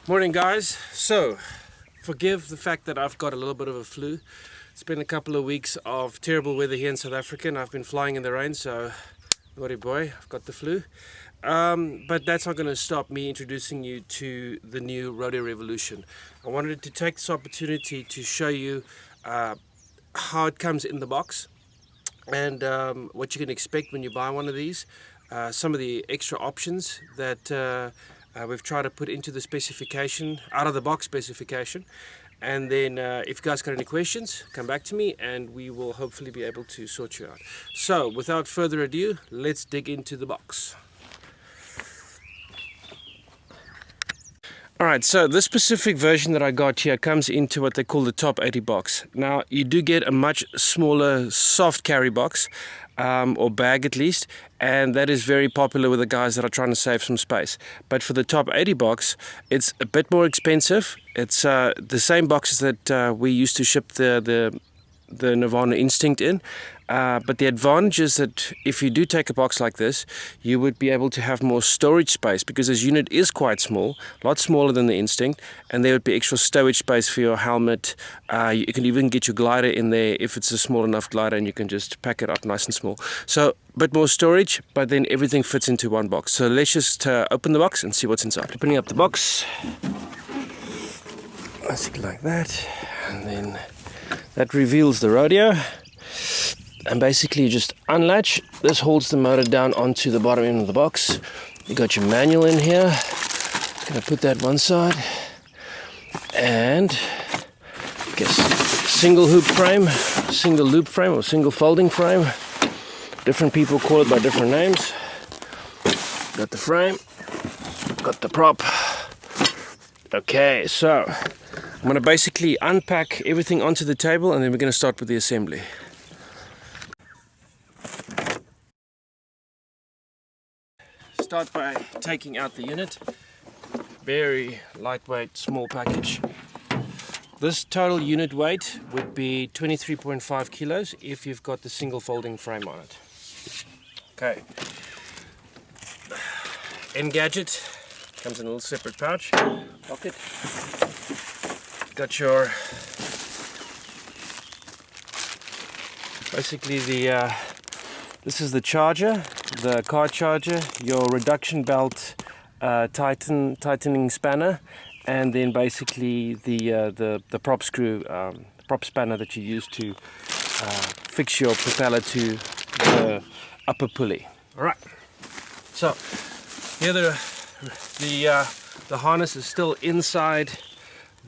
Morning guys. So forgive the fact that I've got a little bit of a flu. It's been a couple of weeks of terrible weather here in South Africa and I've been flying in the rain, so naughty boy, I've got the flu. But that's not going to stop me introducing you to the new Rodeo Revolution. I wanted to take this opportunity to show you how it comes in the box and what you can expect when you buy one of these. Some of the extra options that we've tried to put into the specification, out of the box specification. And then if you guys got any questions, come back to me and we will hopefully be able to sort you out. So without further ado, let's dig into the box. Alright, so this specific version that I got here comes into what they call the top 80 box. Now you do get a much smaller soft carry box, or bag at least, and that is very popular with the guys that are trying to save some space. But for the top 80 box, it's a bit more expensive. It's the same boxes that we used to ship the Nirvana Instinct in, but the advantage is that if you do take a box like this, you would be able to have more storage space, because this unit is quite small, a lot smaller than the Instinct, and there would be extra stowage space for your helmet. You can even get your glider in there if it's a small enough glider, and you can just pack it up nice and small. So a bit more storage, but then everything fits into one box. So let's just open the box and see what's inside. Opening up the box, basically like that, and then that reveals the Rodeo, and basically you just unlatch. This holds the motor down onto the bottom end of the box. You got your manual in here. Gonna put that one side, and I guess single hoop frame, single loop frame, or single folding frame. Different people call it by different names. Got the frame, got the prop. Okay, so I'm going to basically unpack everything onto the table, and then we're going to start with the assembly. Start by taking out the unit. Very lightweight, small package. This total unit weight would be 23.5 kilos if you've got the single folding frame on it. Okay. Engadget comes in a little separate pouch, pocket. Got your, basically this is the charger, the car charger, your reduction belt, tightening spanner, and then basically the prop screw, prop spanner that you use to fix your propeller to the upper pulley. All right. So here the harness is still inside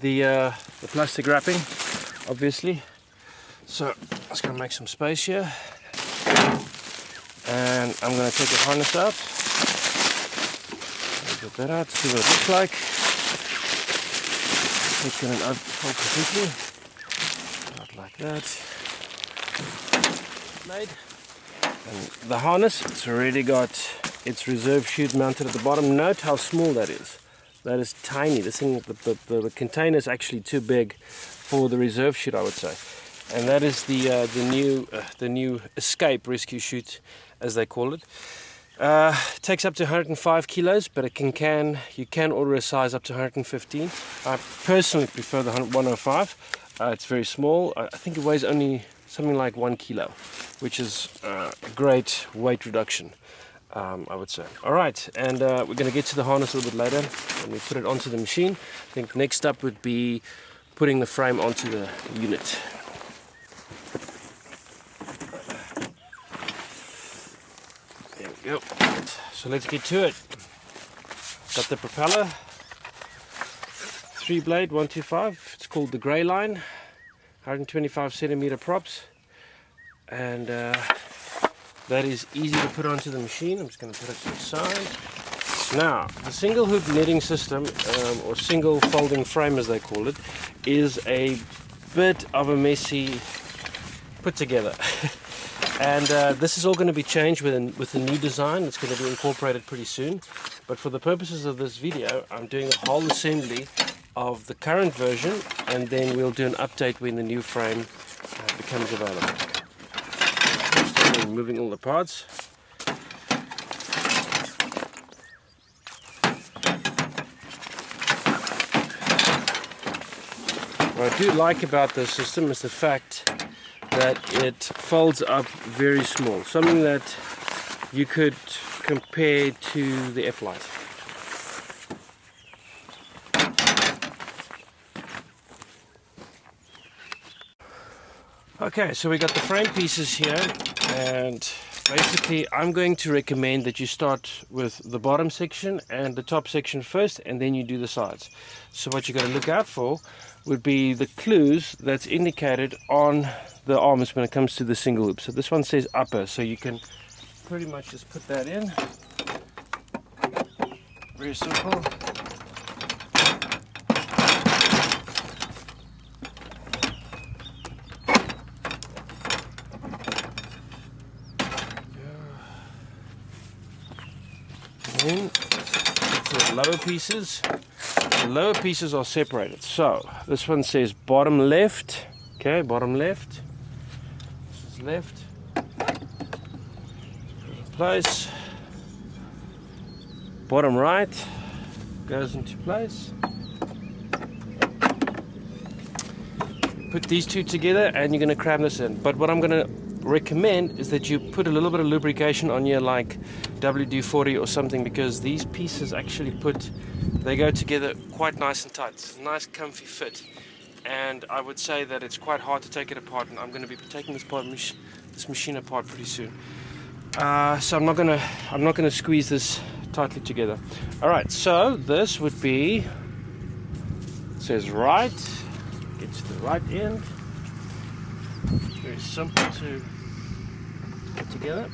the plastic wrapping, obviously. So I'm just going to make some space here, and I'm going to take the harness out. Get that out, see what it looks like. It's going to unfold completely, not like that. Made. And the harness, it's already got its reserve chute mounted at the bottom. Note how small that is. That is tiny. This thing, the container is actually too big for the reserve chute, I would say. And that is the new escape rescue chute, as they call it. Takes up to 105 kilos, but you can order a size up to 115. I personally prefer the 105. It's very small. I think it weighs only something like 1 kilo, which is a great weight reduction, I would say. Alright, and we're going to get to the harness a little bit later when we put it onto the machine. I think next up would be putting the frame onto the unit. There we go. So let's get to it. Got the propeller, 3-blade 125. It's called the grey line. 125 centimeter props, and that is easy to put onto the machine. I'm just going to put it to the side. Now, the single hoop netting system, or single folding frame as they call it, is a bit of a messy put together. And this is all going to be changed with a new design. It's going to be incorporated pretty soon. But for the purposes of this video, I'm doing a whole assembly of the current version, and then we'll do an update when the new frame becomes available. Removing all the parts. What I do like about this system is the fact that it folds up very small, something that you could compare to the F-Lite. Okay, so we got the frame pieces here, and basically I'm going to recommend that you start with the bottom section and the top section first, and then you do the sides. So what you got to look out for would be the clues that's indicated on the arms when it comes to the single loop. So this one says upper, so you can pretty much just put that in. Very simple. Then the lower pieces. The lower pieces are separated. So this one says bottom left. Okay, bottom left. This is left. Place. Bottom right goes into place. Put these two together and you're going to cram this in. But what I'm going to recommend is that you put a little bit of lubrication on your like WD-40 or something, because these pieces actually they go together quite nice and tight. It's a nice comfy fit, and I would say that it's quite hard to take it apart, and I'm going to be taking this machine apart pretty soon. So I'm not gonna squeeze this tightly together. All right, so this would be, it says right, get to the right end. Very simple to put together.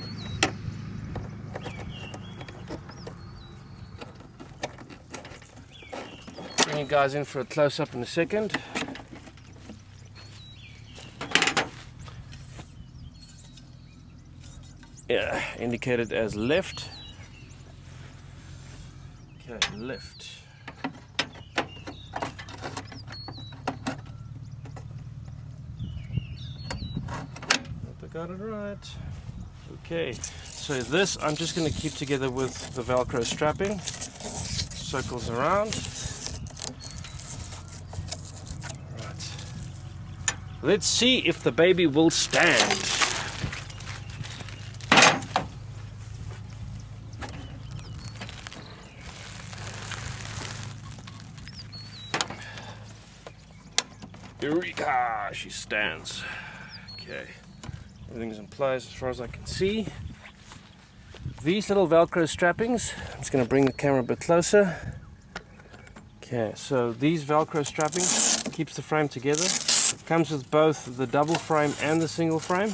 Bring you guys in for a close-up in a second. Yeah, indicated as left. Okay, left. Hope I got it right. Okay, so this I'm just going to keep together with the Velcro strapping. Circles around. Right. Let's see if the baby will stand. Eureka! She stands. Okay, everything's in place as far as I can see. These little Velcro strappings, I'm just going to bring the camera a bit closer. Okay, so these Velcro strappings keeps the frame together. Comes with both the double frame and the single frame,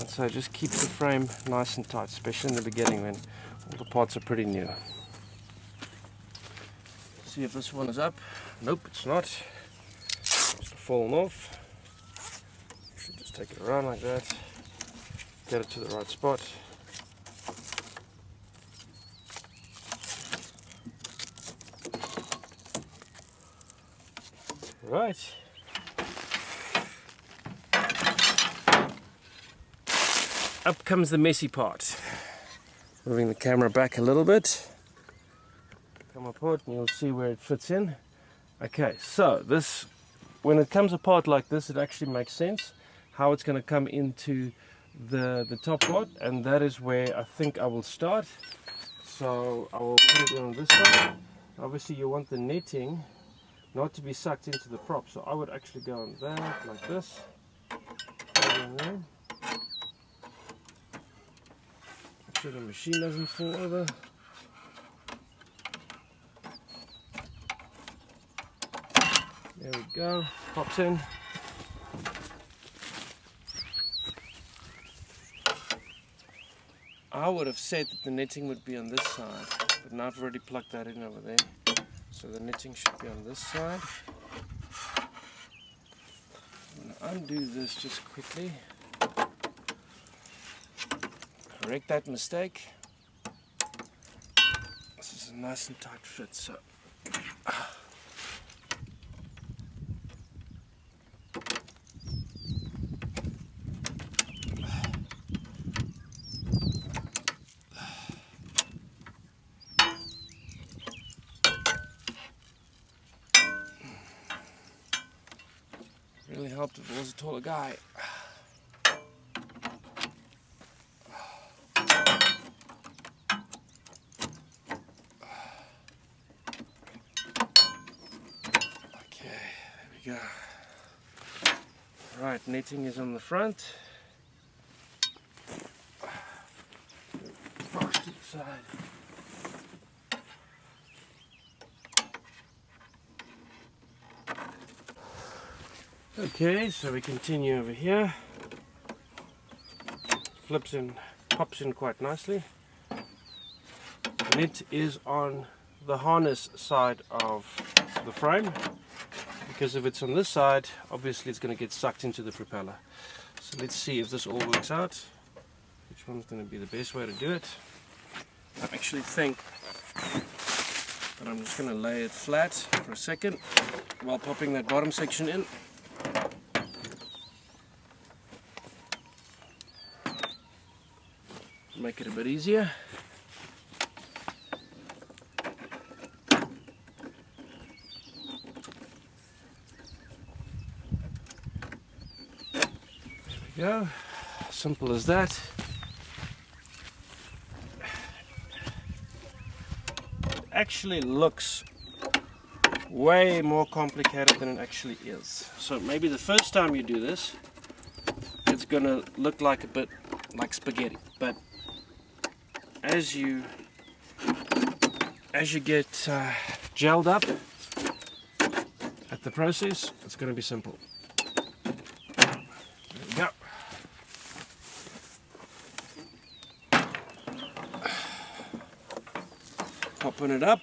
and so it just keeps the frame nice and tight, especially in the beginning when all the parts are pretty new. See if this one is up. Nope, it's not. Fallen off. Should just take it around like that, get it to the right spot. Right. Up comes the messy part. Moving the camera back a little bit. Come apart and you'll see where it fits in. Okay, so this, when it comes apart like this, it actually makes sense how it's going to come into the top part, and that is where I think I will start. So I will put it on this side. Obviously you want the netting not to be sucked into the prop, so I would actually go on that like this. Make sure the machine doesn't fall over. There we go, pops in. I would have said that the netting would be on this side, but now I've already plugged that in over there. So the netting should be on this side. I'm going to undo this just quickly. Correct that mistake. This is a nice and tight fit, so helped if it was a taller guy. Okay, there we go. Right, netting is on the front. Box to the side. Okay, so we continue over here. Flips in, pops in quite nicely. The net is on the harness side of the frame, because if it's on this side, obviously it's going to get sucked into the propeller. So let's see if this all works out. Which one's going to be the best way to do it? I actually think that I'm just going to lay it flat for a second while popping that bottom section in. Make it a bit easier. There we go. Simple as that. It actually looks way more complicated than it actually is. So maybe the first time you do this, it's going to look like a bit like spaghetti, but as you get gelled up at the process, it's going to be simple. There we go. Popping it up.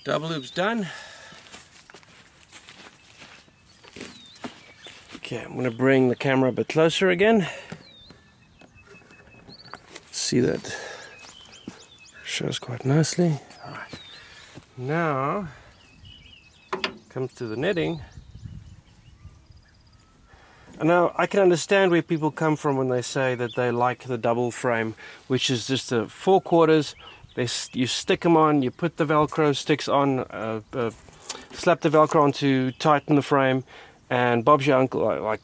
Double loop's done. Okay, I'm going to bring the camera a bit closer again. See that shows quite nicely. All right. Now comes to the netting. And now I can understand where people come from when they say that they like the double frame, which is just a 4/4. You stick them on, you put the Velcro sticks on, slap the Velcro on to tighten the frame, and Bob's your uncle, like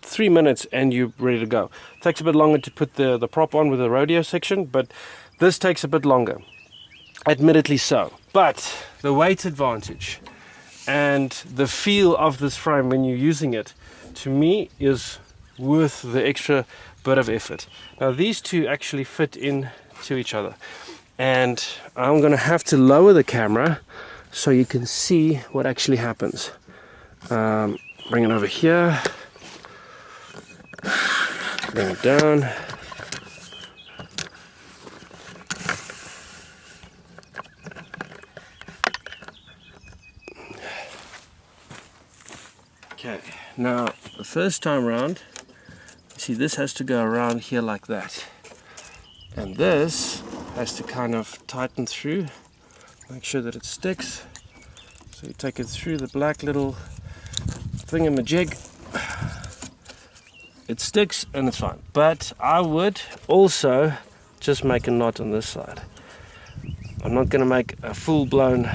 3 minutes and you're ready to go. It takes a bit longer to put the prop on with the rodeo section, but this takes a bit longer, admittedly so. But the weight advantage and the feel of this frame when you're using it, to me, is worth the extra bit of effort. Now these two actually fit in to each other, and I'm going to have to lower the camera so you can see what actually happens. Bring it over here. Bring it down. Okay, now the first time around, you see this has to go around here like that. And this has to kind of tighten through, make sure that it sticks. So you take it through the black little thingamajig. It sticks and it's fine, but I would also just make a knot on this side. I'm not going to make a full-blown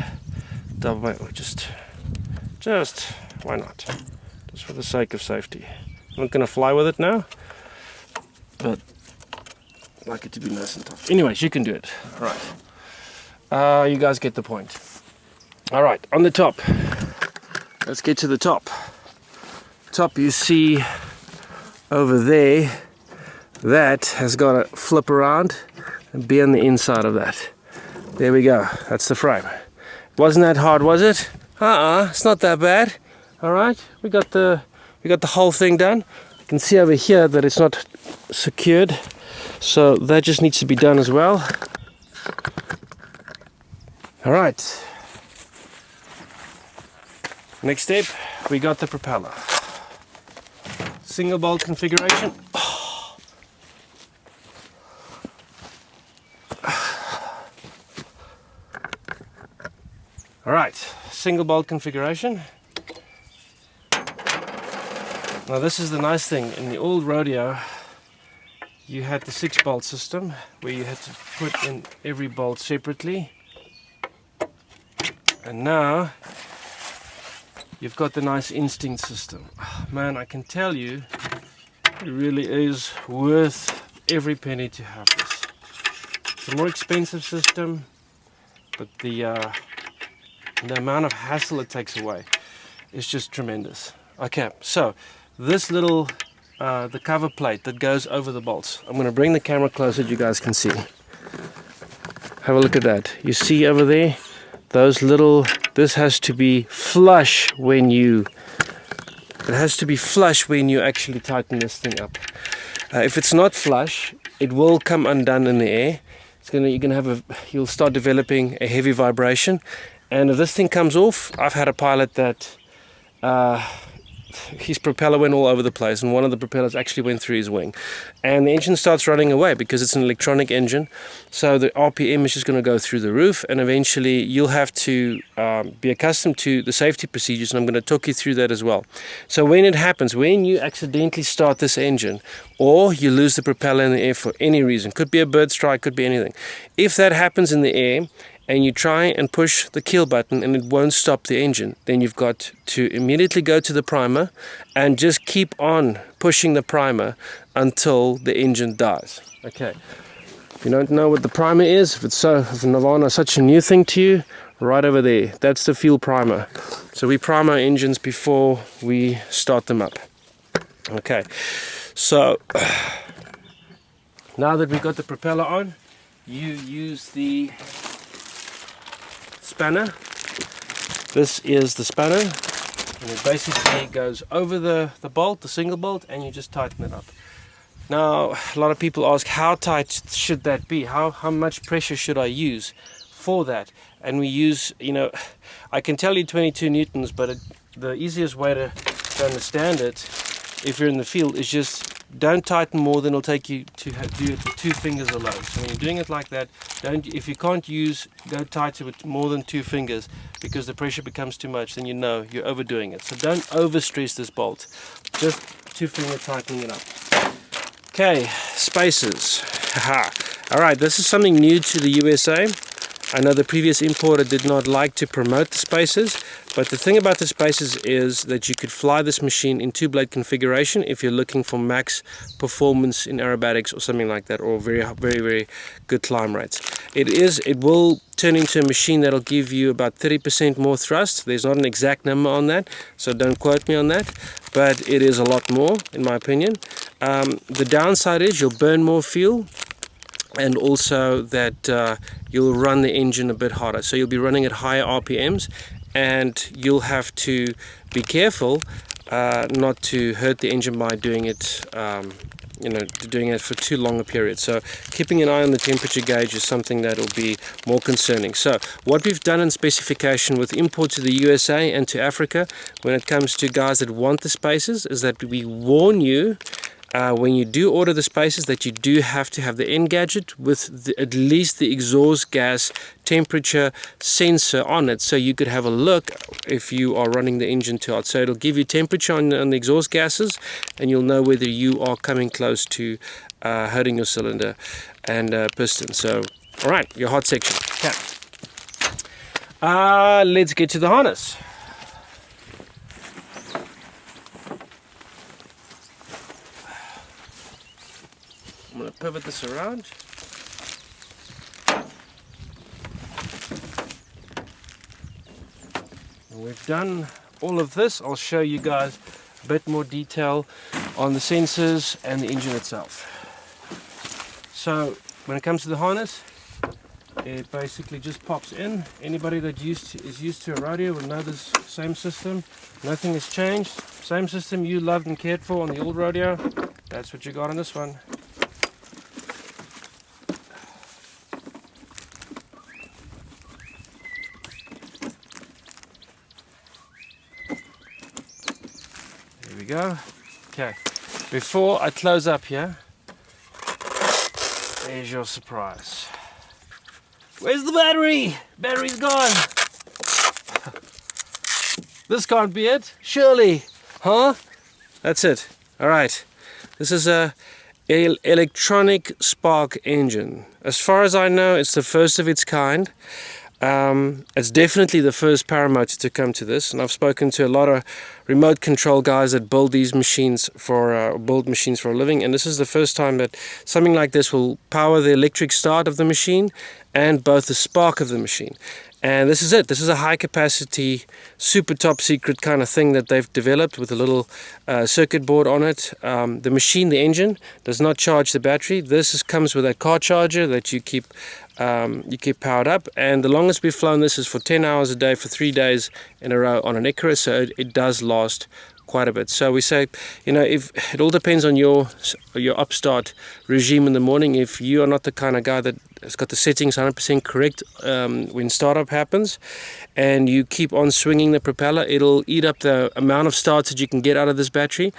double, just why not? Just for the sake of safety. I'm not going to fly with it now, but I like it to be nice and tough. Anyways, you can do it. All right. You guys get the point. All right, on the top. Let's get to the top. Top, you see over there, that has got to flip around and be on the inside of that. There we go. That's the frame. Wasn't that hard, was it? It's not that bad. All right, we got the whole thing done. You can see over here that it's not secured, so that just needs to be done as well. All right. Next step, we got the propeller. Single bolt configuration. All right, single bolt configuration. Now this is the nice thing. In the old rodeo, you had the 6-bolt system where you had to put in every bolt separately. And now you've got the nice instinct system. Man, I can tell you, it really is worth every penny to have this. It's a more expensive system, but the amount of hassle it takes away is just tremendous. Okay, so this little the cover plate that goes over the bolts. I'm going to bring the camera closer so you guys can see. Have a look at that. You see over there, those little, this has to be flush when you, it has to be flush when you actually tighten this thing up. If it's not flush, it will come undone in the air. You'll start developing a heavy vibration. And if this thing comes off, I've had a pilot that his propeller went all over the place, and one of the propellers actually went through his wing, and the engine starts running away because it's an electronic engine, so the RPM is just going to go through the roof, and eventually you'll have to be accustomed to the safety procedures, and I'm going to talk you through that as well. So when it happens, when you accidentally start this engine, or you lose the propeller in the air for any reason, could be a bird strike, could be anything, if that happens in the air and you try and push the kill button and it won't stop the engine, then you've got to immediately go to the primer and just keep on pushing the primer until the engine dies. Okay, if you don't know what the primer is, if Nirvana is such a new thing to you, right over there, that's the fuel primer. So we prime our engines before we start them up. Okay, so now that we've got the propeller on, you use the spanner. This is the spanner, and it basically goes over the bolt, the single bolt, and you just tighten it up. Now a lot of people ask, how tight should that be? How much pressure should I use for that? And we use, I can tell you 22 newtons, but the easiest way to understand it, if you're in the field, is just don't tighten more than it'll take you to do it with 2 fingers alone. So when you're doing it like that, if you can't don't tighten it with more than 2 fingers, because the pressure becomes too much, then you know you're overdoing it. So don't overstress this bolt, just 2-finger tightening it up. Okay, spacers. Alright, this is something new to the USA. I know the previous importer did not like to promote the spacers, but the thing about the spacers is that you could fly this machine in 2-blade configuration if you're looking for max performance in aerobatics or something like that, or very, very, very good climb rates. It will turn into a machine that'll give you about 30% more thrust. There's not an exact number on that, so don't quote me on that, but it is a lot more in my opinion. The downside is you'll burn more fuel, and also that you'll run the engine a bit harder, so you'll be running at higher RPMs, and you'll have to be careful not to hurt the engine by doing it doing it for too long a period. So keeping an eye on the temperature gauge is something that will be more concerning. So what we've done in specification with import to the USA and to Africa when it comes to guys that want the spacers is that we warn you when you do order the spacers that you do have to have the end gadget with at least the exhaust gas temperature sensor on it, so you could have a look if you are running the engine too hot. So it'll give you temperature on the exhaust gases, and you'll know whether you are coming close to hurting your cylinder and piston. So alright, your hot section. Okay. Let's get to the harness. I'm going to pivot this around. And we've done all of this. I'll show you guys a bit more detail on the sensors and the engine itself. So when it comes to the harness, it basically just pops in. Anybody that is used to a rodeo will know this same system. Nothing has changed. Same system you loved and cared for on the old rodeo. That's what you got on this one. There we go. Okay, before I close up here, there's your surprise. Where's the battery? Battery's gone. This can't be it, surely. Huh? That's it. Alright. This is a electronic spark engine. As far as I know, it's the first of its kind. It's definitely the first paramotor to come to this, and I've spoken to a lot of remote control guys that build these machines for a living, and this is the first time that something like this will power the electric start of the machine and both the spark of the machine. And this is it. This is a high capacity, super top secret kind of thing that they've developed with a little circuit board on it. The machine, the engine, does not charge the battery. This comes with a car charger that you keep powered up. And the longest we've flown this is for 10 hours a day for 3 days in a row on an Icarus, so it does last quite a bit. So we say, you know, if it all depends on your upstart regime in the morning. If you are not the kind of guy that has got the settings 100% correct when startup happens, and you keep on swinging the propeller, it'll eat up the amount of starts that you can get out of this battery.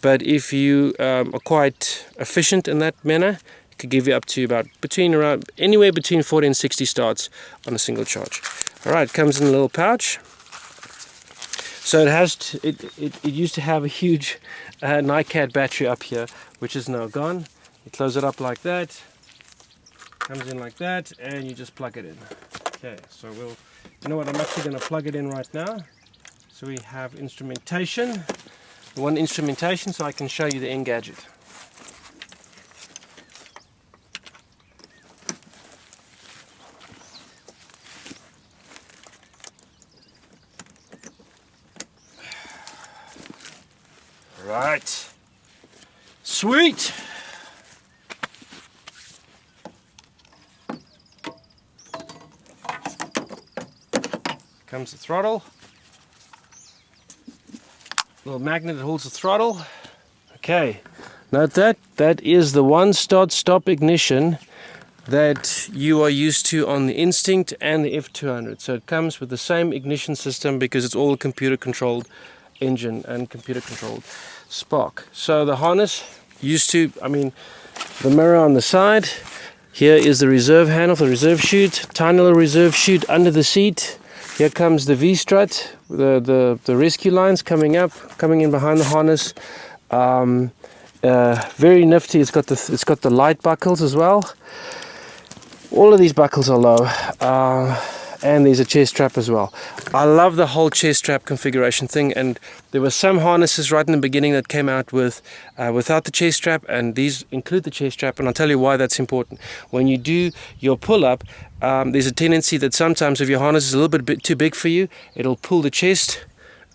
But if you are quite efficient in that manner, it could give you up to anywhere between 40 and 60 starts on a single charge. All right, it comes in a little pouch. So it used to have a huge NiCad battery up here, which is now gone. You close it up like that, comes in like that, and you just plug it in. Okay, so you know what, I'm actually going to plug it in right now. So we have instrumentation, one instrumentation, so I can show you the end gadget. Right, sweet. Comes the throttle, little magnet that holds the throttle. Okay, note that is the one start-stop ignition that you are used to on the Instinct and the F200. So it comes with the same ignition system because it's all a computer-controlled engine and computer-controlled spark. So the harness used to, the mirror on the side. Here is the reserve handle, the reserve chute, tiny little reserve chute under the seat. Here comes the V-strut, the rescue lines coming in behind the harness. Very nifty. It's got the light buckles as well. All of these buckles are low, and there's a chest strap as well. I love the whole chest strap configuration thing, and there were some harnesses right in the beginning that came out with without the chest strap, and these include the chest strap, and I'll tell you why that's important. When you do your pull-up, there's a tendency that sometimes if your harness is a little bit too big for you, it'll pull the chest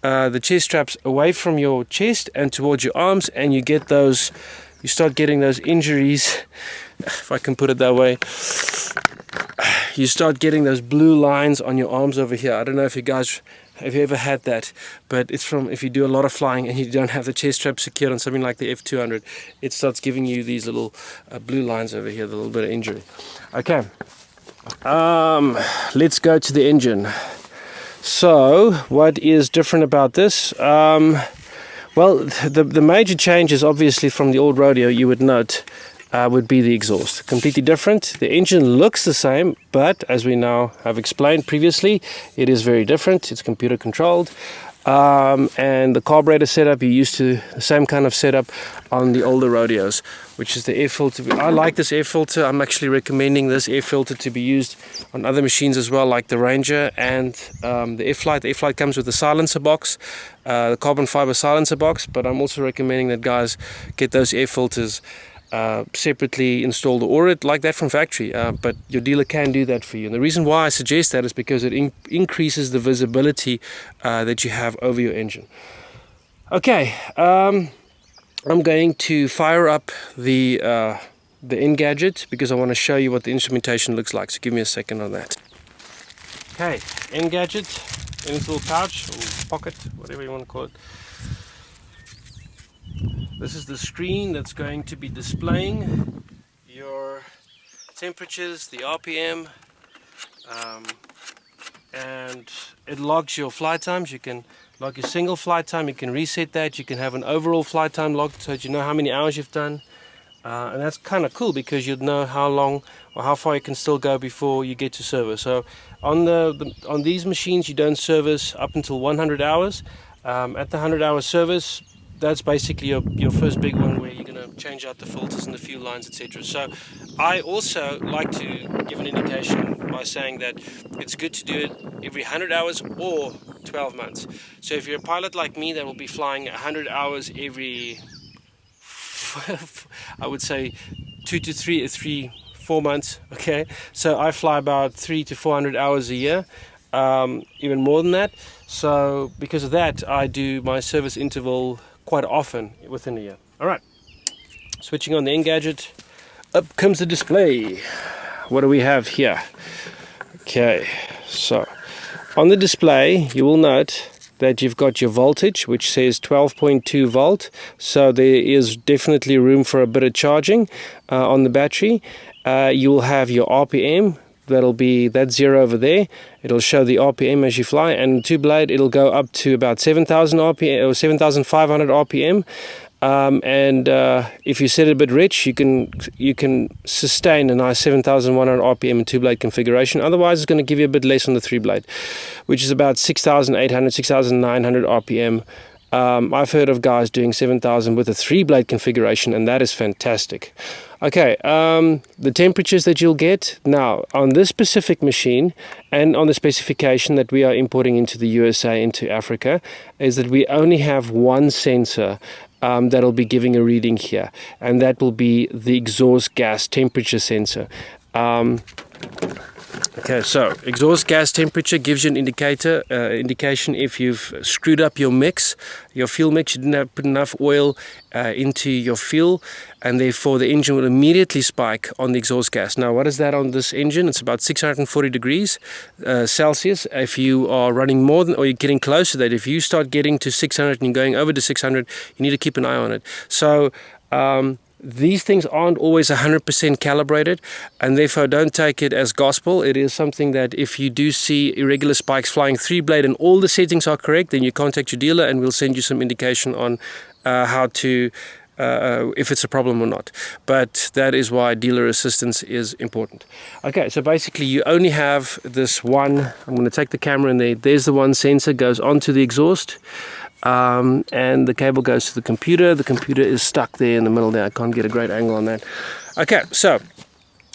straps away from your chest and towards your arms, and you start getting those injuries, if I can put it that way. You start getting those blue lines on your arms over here. I don't know if you guys have ever had that, but it's from if you do a lot of flying and you don't have the chest strap secured on something like the F200, it starts giving you these little blue lines over here, the little bit of injury. Okay, let's go to the engine. So what is different about this? Well, the major changes, obviously, from the old Rodeo, you would note, would be the exhaust. Completely different. The engine looks the same, but as we now have explained previously, it is very different. It's computer controlled. And the carburetor setup, you're used to the same kind of setup on the older Rodeos, which is the air filter. I like this air filter. I'm actually recommending this air filter to be used on other machines as well, like the Ranger and the F-Flight. The F-Flight comes with the silencer box, the carbon fiber silencer box, but I'm also recommending that guys get those air filters separately installed or like that from factory, but your dealer can do that for you. And the reason why I suggest that is because it increases the visibility that you have over your engine. Okay, I'm going to fire up the end gadget because I want to show you what the instrumentation looks like, so give me a second on that. Okay, end gadget in its little pouch or pocket, whatever you want to call it. This is the screen that's going to be displaying your temperatures, the RPM, and it logs your flight times. You can log your single flight time, you can reset that, you can have an overall flight time logged so that you know how many hours you've done. And that's kind of cool because you'd know how long or how far you can still go before you get to service. So on these machines you don't service up until 100 hours. At the 100-hour service, that's basically your first big one where you're going to change out the filters and the fuel lines, etc. So I also like to give an indication by saying that it's good to do it every 100 hours or 12 months. So if you're a pilot like me that will be flying 100 hours every I would say 4 months, okay? So I fly about 300 to 400 hours a year, even more than that. So because of that, I do my service interval quite often within a year. All right, switching on the Engadget, up comes the display. What do we have here? Okay, so on the display, you will note that you've got your voltage, which says 12.2 volt. So there is definitely room for a bit of charging on the battery. You will have your RPM. That's 0 over there. It'll show the RPM as you fly, and two blade it'll go up to about 7,000 RPM or 7,500 RPM. If you set it a bit rich, you can sustain a nice 7,100 RPM and two blade configuration. Otherwise, it's going to give you a bit less on the three blade, which is about 6,800, 6,900 RPM. I've heard of guys doing 7,000 with a three blade configuration, and that is fantastic. Okay, the temperatures that you'll get now on this specific machine and on the specification that we are importing into the USA, into Africa, is that we only have one sensor that'll be giving a reading here, and that will be the exhaust gas temperature sensor. Okay, so exhaust gas temperature gives you an indication if you've screwed up your mix, your fuel mix. You didn't have put enough oil into your fuel, and therefore the engine will immediately spike on the exhaust gas. Now, what is that on this engine? It's about 640 degrees Celsius. If you are running more than, or you're getting close to that, if you start getting to 600 and you're going over to 600, you need to keep an eye on it. So these things aren't always 100% calibrated, and therefore don't take it as gospel. It is something that if you do see irregular spikes flying three blade and all the settings are correct, then you contact your dealer and we'll send you some indication on how to if it's a problem or not. But that is why dealer assistance is important. Okay, so basically you only have this one. I'm going to take the camera in there. There's the one sensor goes onto the exhaust. And the cable goes to the computer. The computer is stuck there in the middle there. I can't get a great angle on that. Okay, so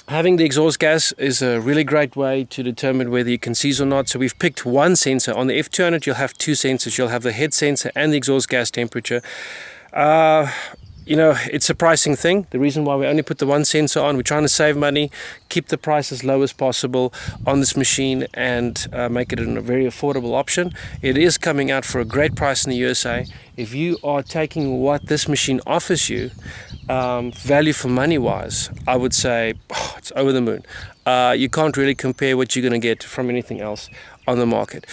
having the exhaust gas is a really great way to determine whether you can seize or not. So we've picked one sensor. On the F200 you'll have two sensors. You'll have the head sensor and the exhaust gas temperature. You know, it's a pricing thing. The reason why we only put the one sensor on, we're trying to save money, keep the price as low as possible on this machine, and make it a very affordable option. It is coming out for a great price in the USA. If you are taking what this machine offers you, value for money wise, I would say it's over the moon. You can't really compare what you're going to get from anything else on the market.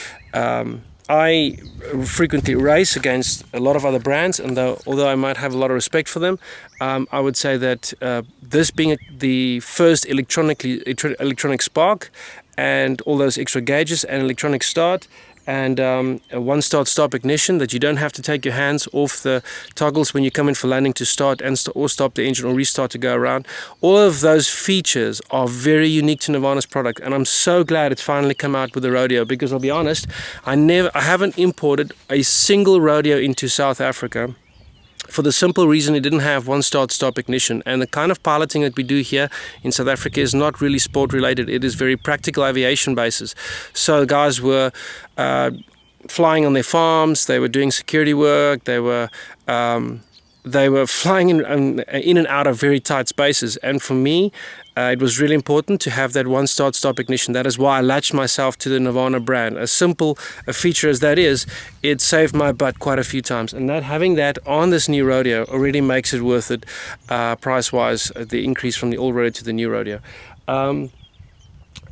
I frequently race against a lot of other brands, and although I might have a lot of respect for them, I would say that this being the first electronic spark and all those extra gauges and electronic start and a one start-stop ignition, that you don't have to take your hands off the toggles when you come in for landing to start or stop the engine or restart to go around. All of those features are very unique to Nirvana's product, and I'm so glad it's finally come out with the Rodeo, because I'll be honest, I haven't imported a single Rodeo into South Africa, for the simple reason it didn't have one start-stop ignition. And the kind of piloting that we do here in South Africa is not really sport related. It is very practical aviation basis. So guys were flying on their farms, they were doing security work, they were flying in and out of very tight spaces. And for me, it was really important to have that one start-stop ignition. That is why I latched myself to the Nirvana brand. As simple a feature as that is, it saved my butt quite a few times. And having that on this new Rodeo already makes it worth it, price-wise, the increase from the old Rodeo to the new Rodeo.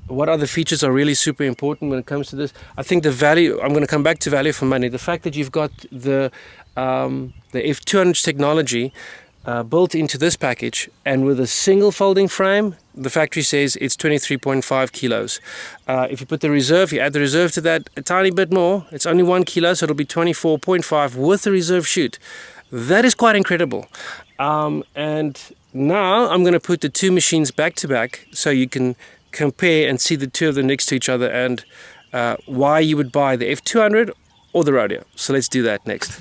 What other features are really super important when it comes to this? I think the value, I'm going to come back to value for money. The fact that you've got the F200 technology built into this package, and with a single folding frame, the factory says it's 23.5 kilos. If you put the reserve, you add the reserve to that a tiny bit more, it's only 1 kilo, so it'll be 24.5 with the reserve chute. That is quite incredible. And now I'm going to put the two machines back to back so you can compare and see the two of them next to each other, and why you would buy the F200 or the Rodeo. So let's do that next.